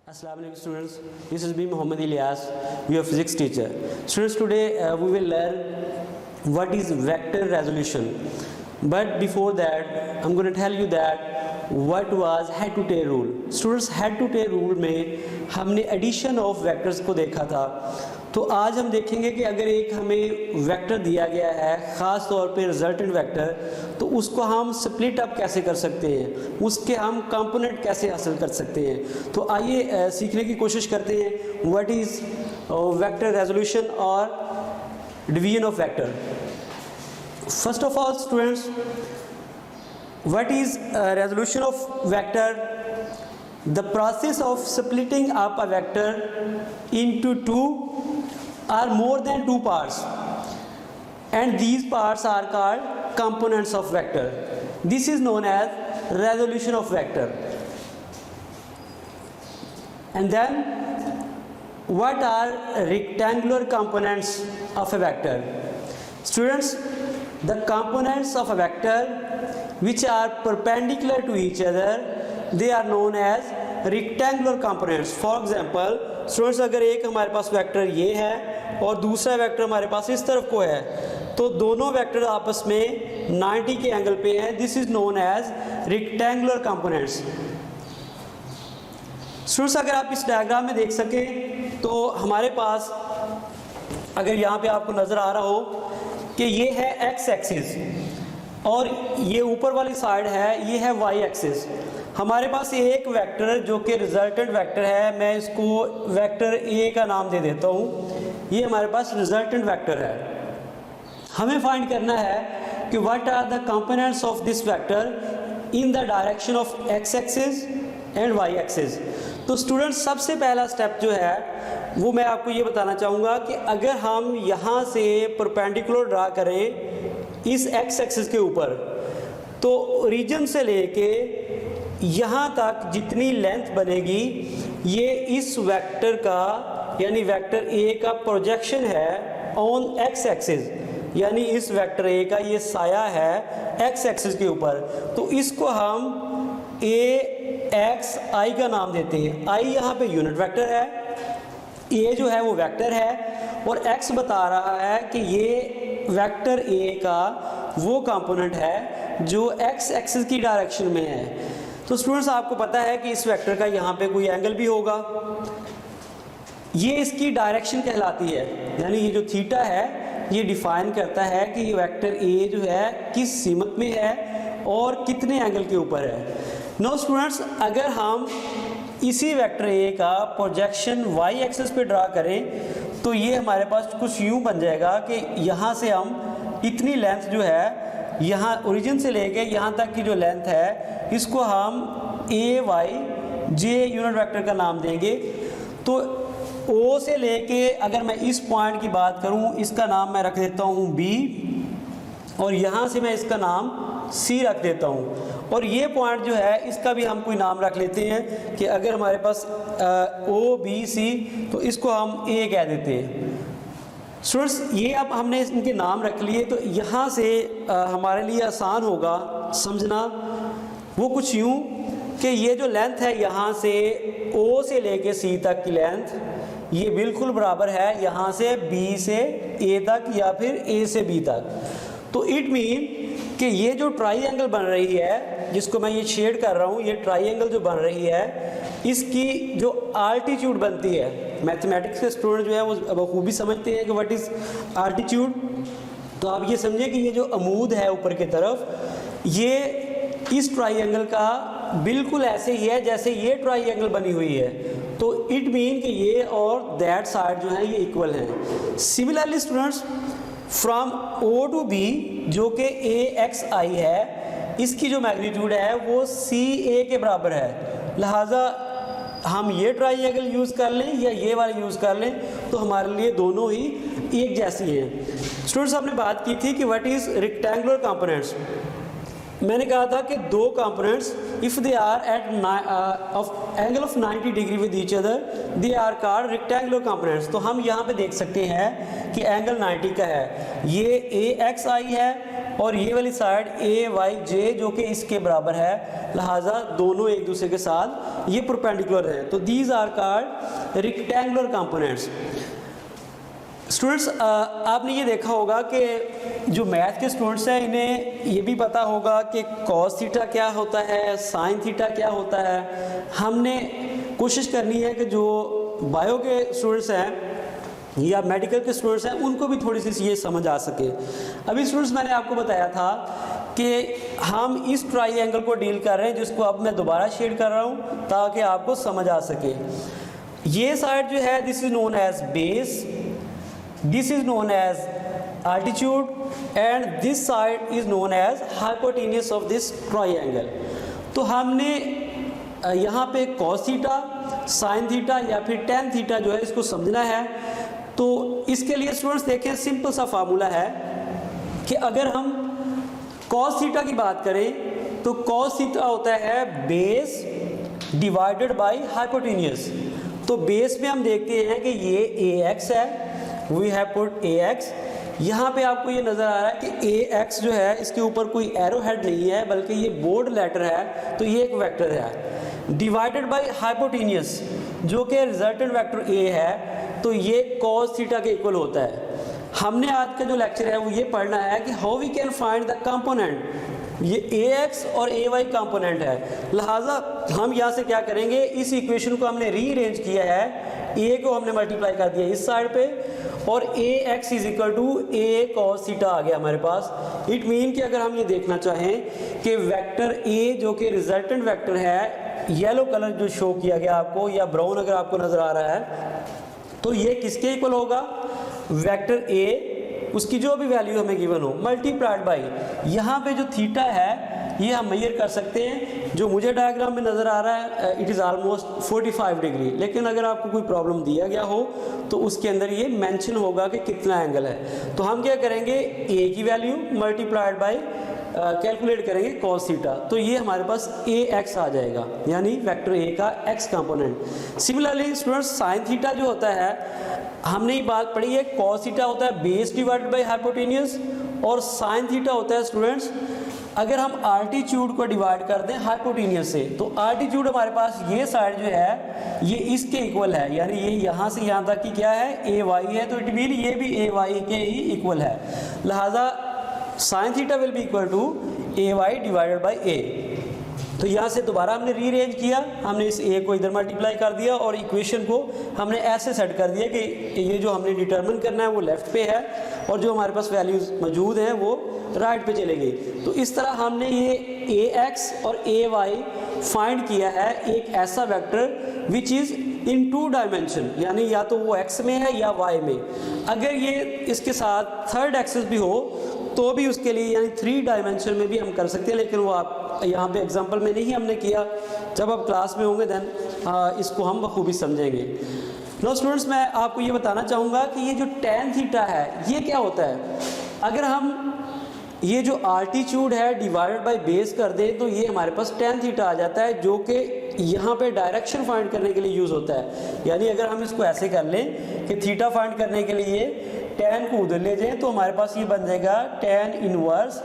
Assalamu alaikum students, this is me Muhammad Ilyas, your physics teacher. Students, today we will learn what is vector resolution. But before that, I'm going to tell you that what was head to tail rule. Students, head to tail rule में हमने addition of vectors को देखा था. तो आज हम देखेंगे कि अगर एक हमें वेक्टर दिया गया है, ख़ास तौर पे रिजल्टेंट वेक्टर, तो उसको हम स्प्लिट अप कैसे कर सकते हैं, उसके हम कंपोनेंट कैसे हासिल कर सकते हैं. तो आइए सीखने की कोशिश करते हैं व्हाट इज़ वेक्टर रेजोल्यूशन और division of vector. First of all students, what is resolution of vector? The process of splitting up a vector into two or more than two parts, and these parts are called components of vector. This is known as resolution of vector. And then what are rectangular components of a vector? Students, the components of a vector which are perpendicular to each other, they are known as rectangular components. For example, students, अगर एक हमारे पास vector ये है और दूसरा vector हमारे पास इस तरफ को है, तो दोनों वेक्टर आपस में 90 के एंगल पे हैं. This is known as rectangular components. Students, अगर आप इस डायग्राम में देख सकें तो हमारे पास, अगर यहाँ पे आपको नज़र आ रहा हो कि ये है एक्स एक्सिस और ये ऊपर वाली साइड है, ये है वाई एक्सिस. हमारे पास एक वेक्टर जो कि रिजल्टेंट वेक्टर है, मैं इसको वेक्टर ए का नाम दे देता हूँ. ये हमारे पास रिजल्टेंट वेक्टर है. हमें फाइंड करना है कि what are the components of this vector in the direction of X axis and Y axis. तो स्टूडेंट्स, सबसे पहला स्टेप जो है वो मैं आपको ये बताना चाहूँगा कि अगर हम यहाँ से परपेंडिकुलर ड्रा करें इस एक्स एक्सिस के ऊपर, तो ओरिजिन से लेके यहाँ तक जितनी लेंथ बनेगी, ये इस वेक्टर का यानी वेक्टर ए का प्रोजेक्शन है ऑन एक्स एक्सिस, यानी इस वेक्टर ए का ये साया है एक्स एक्सिस के ऊपर. तो इसको हम ए एक्स आई का नाम देते हैं. आई यहाँ पे यूनिट वेक्टर है, ए जो है वो वेक्टर है, और एक्स बता रहा है कि ये वेक्टर ए का वो कंपोनेंट है जो एक्स एक्सिस की डायरेक्शन में है. तो स्टूडेंट्स, आपको पता है कि इस वेक्टर का यहाँ पे कोई एंगल भी होगा, ये इसकी डायरेक्शन कहलाती है. यानी ये जो थीटा है ये डिफाइन करता है कि ये वेक्टर ए जो है किस सीमत में है और कितने एंगल के ऊपर है. नो स्टूडेंट्स, अगर हम इसी वेक्टर ए का प्रोजेक्शन वाई एक्सिस पे ड्रा करें तो ये हमारे पास कुछ यूँ बन जाएगा कि यहाँ से हम इतनी लेंथ जो है, यहाँ ओरिजिन से लेके यहाँ तक की जो लेंथ है, इसको हम ए वाई जे यूनिट वेक्टर का नाम देंगे. तो ओ से लेके अगर मैं इस पॉइंट की बात करूँ, इसका नाम मैं रख देता हूँ बी, और यहाँ से मैं इसका नाम सी रख देता हूँ. और ये पॉइंट जो है इसका भी हम कोई नाम रख लेते हैं कि अगर हमारे पास ओ बी सी, तो इसको हम ए कह देते हैं. स्टूडेंट्स, ये अब हमने इनके नाम रख लिए, तो यहाँ से हमारे लिए आसान होगा समझना. वो कुछ यूँ कि ये जो लेंथ है यहाँ से ओ से लेके सी तक की लेंथ, ये बिल्कुल बराबर है यहाँ से बी से ए तक या फिर ए से बी तक. तो इट मीन कि ये जो ट्राइंगल बन रही है, जिसको मैं ये शेड कर रहा हूँ, ये ट्राइंगल जो बन रही है, इसकी जो आल्टीट्यूड बनती है, मैथमेटिक्स के स्टूडेंट जो है वो खूबी समझते हैं कि व्हाट इज़ आल्टीट्यूड. तो आप ये समझिए कि ये जो अमूद है ऊपर की तरफ, ये इस ट्राइंगल का बिल्कुल ऐसे ही है जैसे ये ट्राइंगल बनी हुई है. तो इट मीन कि ये और दैट साइड जो है ये इक्वल है. Similarly students, from O to B जो कि ए एक्स आई है, इसकी जो मैग्नीट्यूड है वो सी ए के बराबर है. लिहाजा हम ये ट्राइंगल यूज़ कर लें या ये वाला यूज़ कर लें, तो हमारे लिए दोनों ही एक जैसी हैं. स्टूडेंट्स, हमने बात की थी कि व्हाट इज़ रेक्टेंगुलर कंपोनेंट्स. मैंने कहा था कि दो components if they are at of angle of 90 degree with each other, they are called rectangular components. तो हम यहाँ पे देख सकते हैं कि एंगल 90 का है, ये ए एक्स आई है और ये वाली साइड ए वाई जे जो कि इसके बराबर है, लिहाजा दोनों एक दूसरे के साथ ये परपेंडिकुलर है। तो these are called rectangular components. Students आपने ये देखा होगा कि जो मैथ के स्टूडेंट्स हैं इन्हें ये भी पता होगा कि कॉस थीटा क्या होता है, साइन थीटा क्या होता है। हमने कोशिश करनी है कि जो बायो के स्टूडेंट्स हैं या मेडिकल के स्टूडेंट्स हैं उनको भी थोड़ी सी ये समझ आ सके। अभी स्टूडेंट्स मैंने आपको बताया था कि हम इस ट्राइंगल को डील कर रहे हैं, जिसको अब मैं दोबारा शेड कर रहा हूँ ताकि आपको समझ आ सके। ये साइड जो है this is known as base, this is known as altitude and this side is known as hypotenuse of this triangle। तो हमने यहाँ पे cos थीटा, sin थीटा या फिर tan थीटा जो है इसको समझना है। तो इसके लिए स्टूडेंट्स देखें सिंपल सा फार्मूला है कि अगर हम cos थीटा की बात करें तो cos थीटा होता है बेस डिवाइडेड बाय हाइपोटेन्यूज। तो बेस में हम देखते हैं कि ये ax है, वी हैव पुट ax। यहाँ पे आपको ये नज़र आ रहा है कि ax जो है इसके ऊपर कोई एरो हेड नहीं है बल्कि ये बोर्ड लेटर है, तो ये एक वेक्टर है डिवाइडेड बाय हाइपोटेन्यूज जो कि रिजल्टेंट वेक्टर a है, तो ये cos थीटा के इक्वल होता है। हमने आज का जो लेक्चर है वो ये पढ़ना है कि how we can find the component. ये ax और ay कंपोनेंट है, लिहाजा हम यहाँ से क्या करेंगे, इस इक्वेशन को हमने रीअरेंज किया है। a को हमने मल्टीप्लाई कर दिया इस साइड पे और ax is equal to a cos theta आ गया हमारे पास। इट मीन कि अगर हम ये देखना चाहें कि वेक्टर a जो कि रिजल्टेंट वेक्टर है, येलो कलर जो शो किया गया आपको या ब्राउन अगर आपको नजर आ रहा है, तो ये किसके इक्वल होगा, वेक्टर a, उसकी जो भी वैल्यू हमें गिवन हो मल्टीप्लाइड बाई यहाँ पे जो थीटा है ये हम मेजर कर सकते हैं। जो मुझे डायग्राम में नज़र आ रहा है इट इज़ ऑलमोस्ट 45 डिग्री, लेकिन अगर आपको कोई प्रॉब्लम दिया गया हो तो उसके अंदर ये मेंशन होगा कि कितना एंगल है। तो हम क्या करेंगे, a की वैल्यू मल्टीप्लाइड बाई कैलकुलेट करेंगे cos थीटा, तो ये हमारे पास ax आ जाएगा, यानी वेक्टर a का x component. Similarly students sine theta जो होता है, हमने ये बात पढ़ी है, cos थीटा होता है बेस डिवाइडेड बाई हाइपोटेन्यूज और साइन थीटा होता है स्टूडेंट्स अगर हम आल्टीट्यूड को डिवाइड कर दें हाइपोटेन्यूज से। तो आल्टीट्यूड हमारे पास ये साइड जो है ये इसके इक्वल है, यानी ये यहाँ से यहाँ तक की क्या है ay है, तो इट मीन ये भी ay के ही इक्वल है, लिहाजा sine theta will be equal to ay divided by a। तो यहाँ से दोबारा हमने रीअरेंज किया, हमने इस a को इधर मल्टीप्लाई कर दिया और इक्वेशन को हमने ऐसे सेट कर दिया कि ये जो हमने डिटरमिन करना है वो लेफ्ट पे है और जो हमारे पास वैल्यूज मौजूद हैं वो राइट पे चलेंगी। तो इस तरह हमने ये ax और ay फाइंड किया है एक ऐसा vector which is in 2 dimension, यानी या तो वो x में है या y में। अगर ये इसके साथ थर्ड एक्सिस भी हो तो भी उसके लिए यानी 3 डायमेंशन में भी हम कर सकते हैं, लेकिन वो आप यहाँ पे एग्जांपल में नहीं हमने किया, जब आप क्लास में होंगे देन इसको हम बखूबी समझेंगे। नो स्टूडेंट्स, मैं आपको ये बताना चाहूँगा कि ये जो tan थीटा है ये क्या होता है। अगर हम ये जो आल्टीट्यूड है डिवाइडेड बाय बेस कर दें तो ये हमारे पास tan थीटा आ जाता है, जो कि यहाँ पे डायरेक्शन फाइंड करने के लिए यूज़ होता है। यानी अगर हम इसको ऐसे कर लें कि थीटा फाइंड करने के लिए tan को उधर ले जाएं तो हमारे पास ये बन जाएगा tan inverse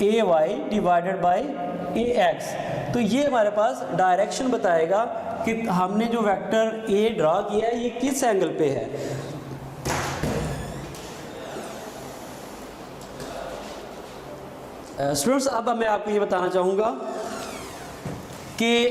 ay divided by ax। तो ये हमारे पास डायरेक्शन बताएगा कि हमने जो वेक्टर a ड्रा किया है ये किस एंगल पे है। स्टूडेंट्स, अब मैं आपको ये बताना चाहूँगा कि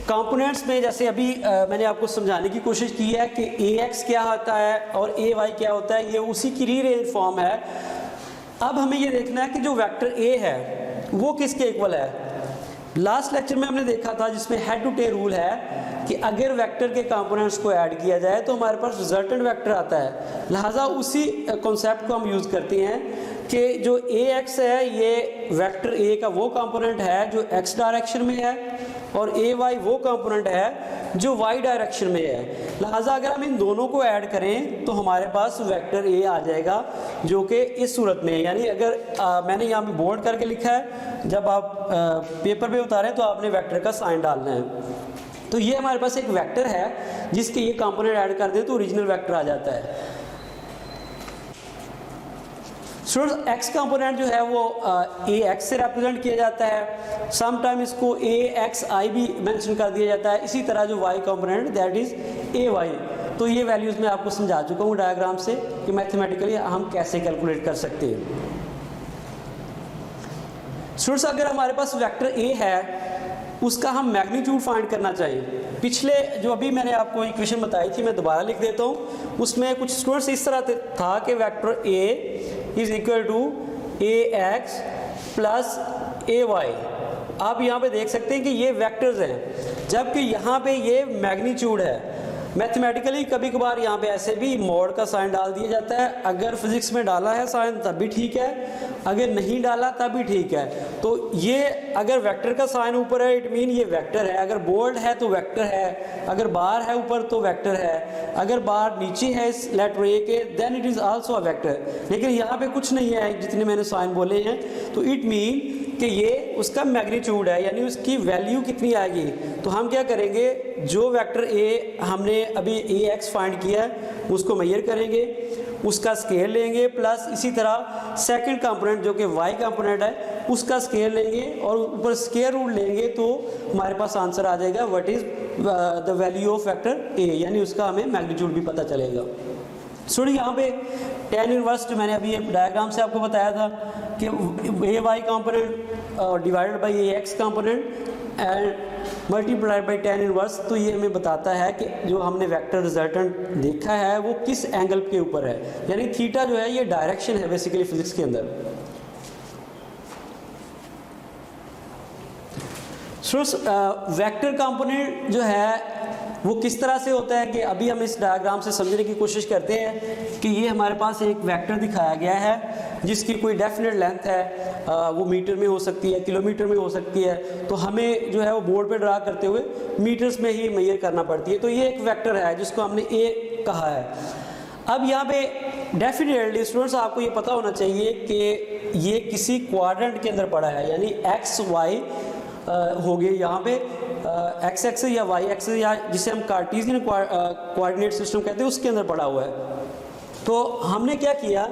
कंपोनेंट्स में जैसे अभी मैंने आपको समझाने की कोशिश की है कि ax क्या होता है और ay क्या होता है, ये उसी की रीअरेंज फॉर्म है। अब हमें ये देखना है कि जो वेक्टर a है वो किसके इक्वल है। लास्ट लेक्चर में हमने देखा था जिसमें हेड टू टेल रूल है कि अगर वेक्टर के कंपोनेंट्स को ऐड किया जाए तो हमारे पास रिजल्टेंट वेक्टर आता है, लिहाजा उसी कॉन्सेप्ट को हम यूज़ करते हैं कि जो ax है ये वेक्टर a का वो कंपोनेंट है जो x डायरेक्शन में है और ay वो कंपोनेंट है जो y डायरेक्शन में है। लिहाजा अगर हम इन दोनों को ऐड करें तो हमारे पास वेक्टर a आ जाएगा जो कि इस सूरत में है। यानी अगर मैंने यहाँ पे बोल्ड करके लिखा है, जब आप पेपर पे उतारें तो आपने वेक्टर का साइन डालना है। तो ये हमारे पास एक वेक्टर है जिसके ये कंपोनेंट ऐड कर दें तो ओरिजिनल वेक्टर आ जाता है। स्टूडेंट्स एक्स कंपोनेंट जो है वो ए एक्स से रिप्रेजेंट किया जाता है, समटाइम इसको ए एक्स आई भी मेंशन कर दिया जाता है। इसी तरह जो Y component that is A Y. तो ये वैल्यूज़ मैं आपको समझा चुका हूँ डायग्राम से कि मैथमेटिकली हम कैसे कैलकुलेट कर सकते हैं। स्टूडेंट्स अगर हमारे पास वेक्टर ए है उसका हम मैग्नीट्यूड फाइंड करना चाहिए। पिछले जो अभी मैंने आपको इक्वेशन बताई थी मैं दोबारा लिख देता हूँ, उसमें कुछ स्टूडेंट्स इस तरह था कि vector A is equal to A X plus A Y. आप यहाँ पे देख सकते हैं कि ये वेक्टर्स हैं, जबकि यहाँ पे ये मैग्नीट्यूड है। मैथमेटिकली कभी कभार यहाँ पे ऐसे भी मोड का साइन डाल दिया जाता है, अगर फिजिक्स में डाला है साइन तब भी ठीक है, अगर नहीं डाला तब भी ठीक है। तो ये अगर वेक्टर का साइन ऊपर है इट मीन ये वेक्टर है, अगर बोल्ड है तो वेक्टर है, अगर बार है ऊपर तो वेक्टर है, अगर बार नीचे है इस लेटर ए के then it is also a vector. लेकिन यहाँ पे कुछ नहीं है जितने मैंने साइन बोले हैं, तो इट मीन कि ये उसका मैग्नीट्यूड है, यानी उसकी वैल्यू कितनी आएगी। तो हम क्या करेंगे, जो वेक्टर ए हमने अभी ए एक्स फाइंड किया है उसको मेजर करेंगे, उसका स्केल लेंगे, प्लस इसी तरह सेकंड कंपोनेंट जो कि वाई कंपोनेंट है उसका स्केल लेंगे और ऊपर स्क्वायर रूट लेंगे, तो हमारे पास आंसर आ जाएगा what is the value of vector A, यानी उसका हमें मैग्नीट्यूड भी पता चलेगा। सुनिए यहाँ पे tan इनवर्स जो मैंने अभी डायग्राम से आपको बताया था कि a y component divided by a x component and multiplied by tan inverse, तो ये हमें बताता है कि जो हमने वेक्टर रिजल्टेंट देखा है वो किस एंगल के ऊपर है, यानी थीटा जो है ये डायरेक्शन है बेसिकली फिजिक्स के अंदर। वेक्टर कंपोनेंट जो है वो किस तरह से होता है कि अभी हम इस डायग्राम से समझने की कोशिश करते हैं कि ये हमारे पास एक वेक्टर दिखाया गया है जिसकी कोई डेफिनेट लेंथ है, वो मीटर में हो सकती है, किलोमीटर में हो सकती है, तो हमें जो है वो बोर्ड पे ड्रा करते हुए मीटर्स में ही मेजर करना पड़ती है। तो ये एक वेक्टर है जिसको हमने ए कहा है। अब यहाँ पे डेफिनेटली स्टूडेंट्स आपको ये पता होना चाहिए कि ये किसी क्वाड्रेंट के अंदर पड़ा है, यानी एक्स वाई हो गए यहाँ पे एक्स एक्सिस या वाई एक्सिस या जिसे हम कार्टेशियन कोऑर्डिनेट सिस्टम कहते हैं उसके अंदर पड़ा हुआ है। तो हमने क्या किया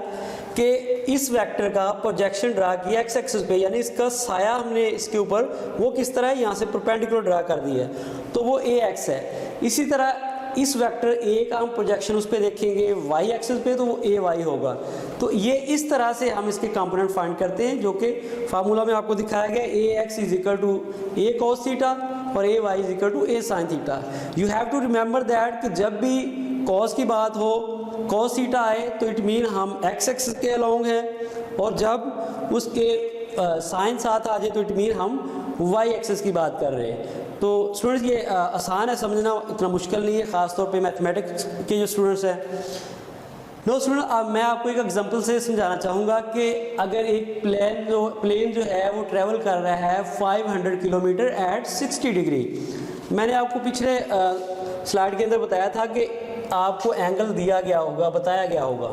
कि इस वेक्टर का प्रोजेक्शन ड्रा किया एक्स एक्सिस पे, यानी इसका साया हमने इसके ऊपर वो किस तरह है यहाँ से परपेंडिकुलर ड्रा कर दिया है, तो वो ए एक्स है। इसी तरह इस वेक्टर ए का हम प्रोजेक्शन उस पर देखेंगे वाई एक्सिस पे, तो वो ए वाई होगा। तो ये इस तरह से हम इसके कंपोनेंट फाइंड करते हैं, जो कि फार्मूला में आपको दिखाया गया a x is equal to a cos theta और a y is equal to a sine theta. You have to remember that कि जब भी कॉस की बात हो, कॉस थीटा आए तो इट मीन हम एक्स एक्सिस के अलोंग हैं, और जब उसके साइन साथ आ जाए तो इट मीन हम वाई एक्सिस की बात कर रहे हैं। तो स्टूडेंट्स ये आसान है समझना, इतना मुश्किल नहीं है, ख़ासतौर पे मैथमेटिक्स के जो स्टूडेंट्स हैं। नो स्टूडेंट, अब मैं आपको एक एग्जांपल से समझाना चाहूँगा कि अगर एक प्लेन जो है वो ट्रैवल कर रहा है 500 किलोमीटर एट 60 डिग्री। मैंने आपको पिछले स्लाइड के अंदर बताया था कि आपको एंगल दिया गया होगा, बताया गया होगा।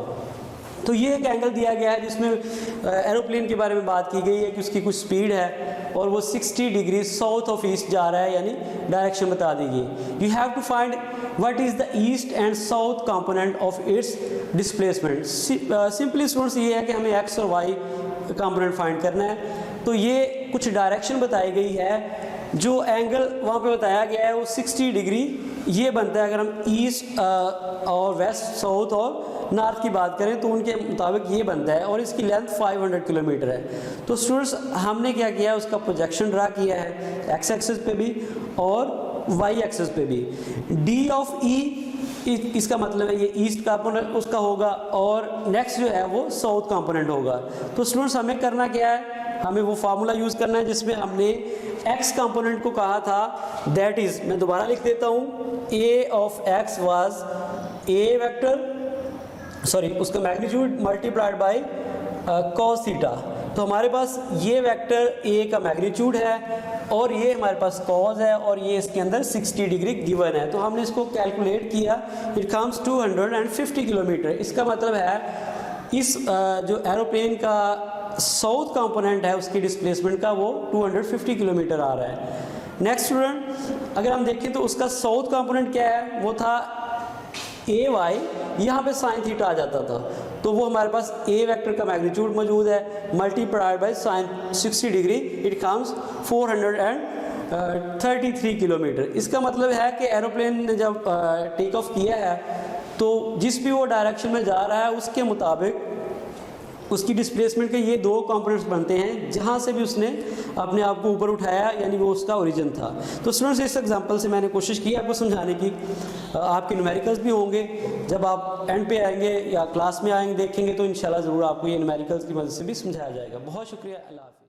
तो ये एक एंगल दिया गया है जिसमें एरोप्लेन के बारे में बात की गई है कि उसकी कुछ स्पीड है और वो 60 डिग्री साउथ ऑफ ईस्ट जा रहा है, यानी डायरेक्शन बता दी गई। You have to find what is the east and south component of its displacement. Simply students ये है कि हमें एक्स और वाई कंपोनेंट फाइंड करना है। तो ये कुछ डायरेक्शन बताई गई है, जो एंगल वहाँ पे बताया गया है वो 60 डिग्री ये बनता है। अगर हम ईस्ट और वेस्ट, साउथ और नॉर्थ की बात करें तो उनके मुताबिक ये बनता है, और इसकी लेंथ 500 किलोमीटर है। तो स्टूडेंट्स हमने क्या किया, उसका प्रोजेक्शन ड्रा किया है एक्स एक्सिस पे भी और वाई एक्सिस पे भी। डी ऑफ ई इसका मतलब है ये ईस्ट कंपोनेंट उसका होगा, और नेक्स्ट जो है वो साउथ कंपोनेंट होगा। तो स्टूडेंट्स हमें करना क्या है, हमें वो फार्मूला यूज़ करना है जिसमें हमने एक्स कंपोनेंट को कहा था, दैट इज़, मैं दोबारा लिख देता हूँ, a of x was a vector, sorry उसका magnitude multiplied by cos theta. तो हमारे पास ये वेक्टर ए का मैग्नीट्यूड है और ये हमारे पास कॉस है और ये इसके अंदर 60 डिग्री गिवन है। तो हमने इसको कैलकुलेट किया, इट कम्स 250 किलोमीटर। इसका मतलब है इस जो एरोप्लेन का साउथ कंपोनेंट है उसकी डिस्प्लेसमेंट का वो 250 किलोमीटर आ रहा है। नेक्स्ट स्टूडेंट, अगर हम देखें तो उसका साउथ कंपोनेंट क्या है, वो था ए वाई, यहाँ पे साइन थीटा आ जाता था। तो वो हमारे पास ए वेक्टर का मैग्नीट्यूड मौजूद है, multiplied by sine 60 degree, it comes 433 kilometre. इसका मतलब है कि एरोप्लेन ने जब टेक ऑफ किया है तो जिस भी वो डायरेक्शन में जा रहा है उसके मुताबिक उसकी डिस्प्लेसमेंट के ये दो कंपोनेंट्स बनते हैं जहाँ से भी उसने अपने आप को ऊपर उठाया, यानी वो उसका ओरिजिन था। तो स्टूडेंट्स इस एग्जांपल से मैंने कोशिश की आपको समझाने की। आपके न्यूमेरिकल्स भी होंगे, जब आप एंड पे आएंगे या क्लास में आएंगे देखेंगे तो इंशाल्लाह ज़रूर आपको ये न्यूमेरिकल्स की मदद से भी समझाया जाएगा। बहुत शुक्रिया, अल्लाह हाफ़िज़।